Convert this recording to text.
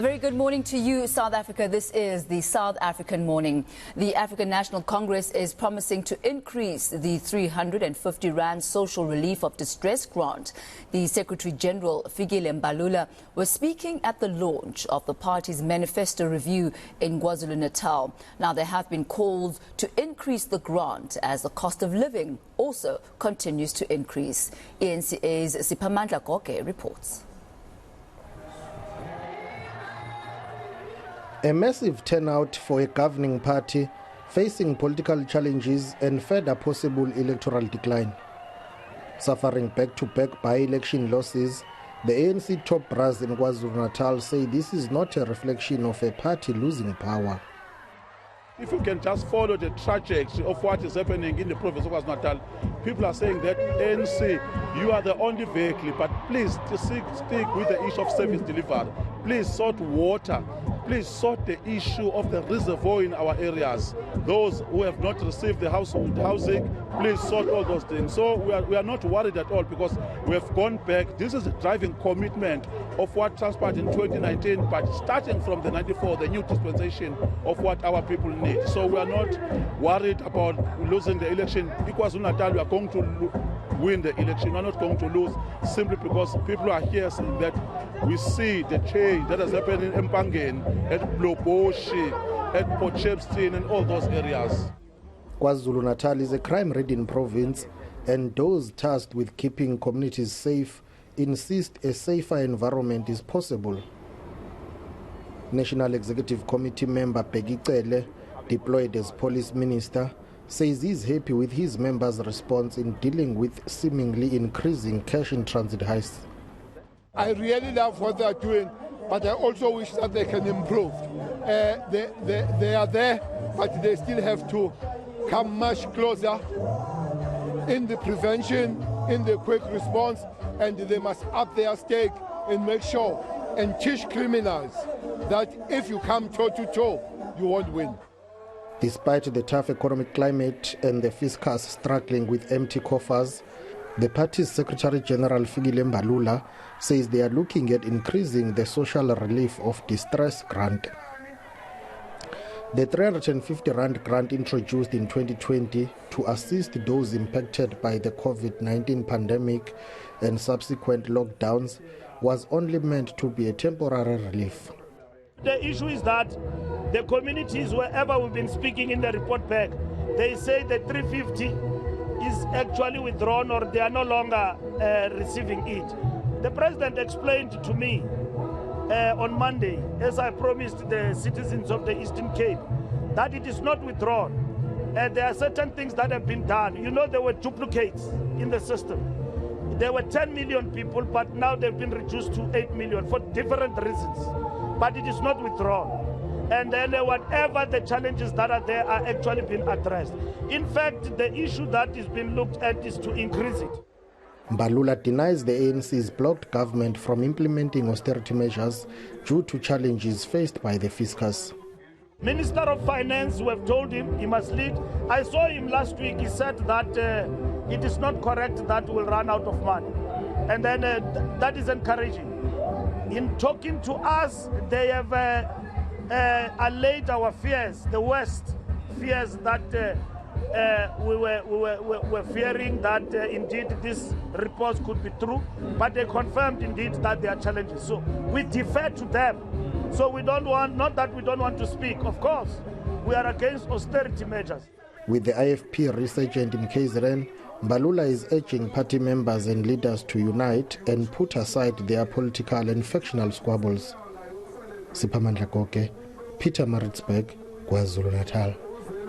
Very good morning to you, South Africa. This is the South African Morning. The African National Congress is promising to increase the 350 Rand social relief of distress grant. The Secretary General, Fikile Mbalula, was speaking at the launch of the party's manifesto review in KwaZulu-Natal. Now, there have been calls to increase the grant as the cost of living also continues to increase. eNCA's Siphamandla Goge reports. A massive turnout for a governing party facing political challenges and further possible electoral decline. Suffering back-to-back by-election losses, the ANC top brass in KwaZulu-Natal say this is not a reflection of a party losing power. If you can just follow the trajectory of what is happening in the province of KwaZulu-Natal, people are saying that ANC, you are the only vehicle, but please stick with the issue of service delivery. Please sort water. Please sort the issue of the reservoir in our areas. Those who have not received the housing, please sort all those things. So we are not worried at all because we have gone back. This is a driving commitment of what transpired in 2019, but starting from the 94, the new dispensation of what our people need. So we are not worried about losing the election. In KwaZulu-Natal, we are going to win the election. We are not going to lose simply because people are here saying that we see the change that has happened in Mpangen, at Bloboshi, at Potchefstroom, and all those areas. KwaZulu-Natal is a crime-ridden province, and those tasked with keeping communities safe insist a safer environment is possible. National Executive Committee member Fikile, deployed as police minister, says he's happy with his members' response in dealing with seemingly increasing cash-in-transit heists. I really love what they are doing, but I also wish that they can improve. They are there, but they still have to come much closer in the prevention, in the quick response, and they must up their stake and make sure and teach criminals that if you come toe-to-toe, you won't win. Despite the tough economic climate and the fiscus struggling with empty coffers, the party's Secretary General Fikile Mbalula says they are looking at increasing the social relief of distress grant. The 350 Rand grant introduced in 2020 to assist those impacted by the COVID-19 pandemic and subsequent lockdowns was only meant to be a temporary relief. The issue is that the communities, wherever we've been speaking in the report back, they say the 350 is actually withdrawn or they are no longer receiving it. The president explained to me on Monday, as I promised the citizens of the Eastern Cape, that it is not withdrawn. There are certain things that have been done. You know, there were duplicates in the system. There were 10 million people, but now they've been reduced to 8 million for different reasons. But it is not withdrawn. And then whatever the challenges that are there are actually being addressed. In fact, the issue that is being looked at is to increase it. Mbalula denies the ANC's blocked government from implementing austerity measures due to challenges faced by the fiscus. Minister of Finance, we have told him he must lead. I saw him last week. He said that it is not correct that we'll run out of money. And then that is encouraging. In talking to us, they have allayed our fears, the West fears that we were fearing that indeed this report could be true, but they confirmed indeed that there are challenges. So we defer to them. So we don't want, not that we don't want to speak, of course, we are against austerity measures. With the IFP resurgent in KZN, Mbalula is urging party members and leaders to unite and put aside their political and factional squabbles. Siphamandla Goge, Pietermaritzburg, KwaZulu-Natal.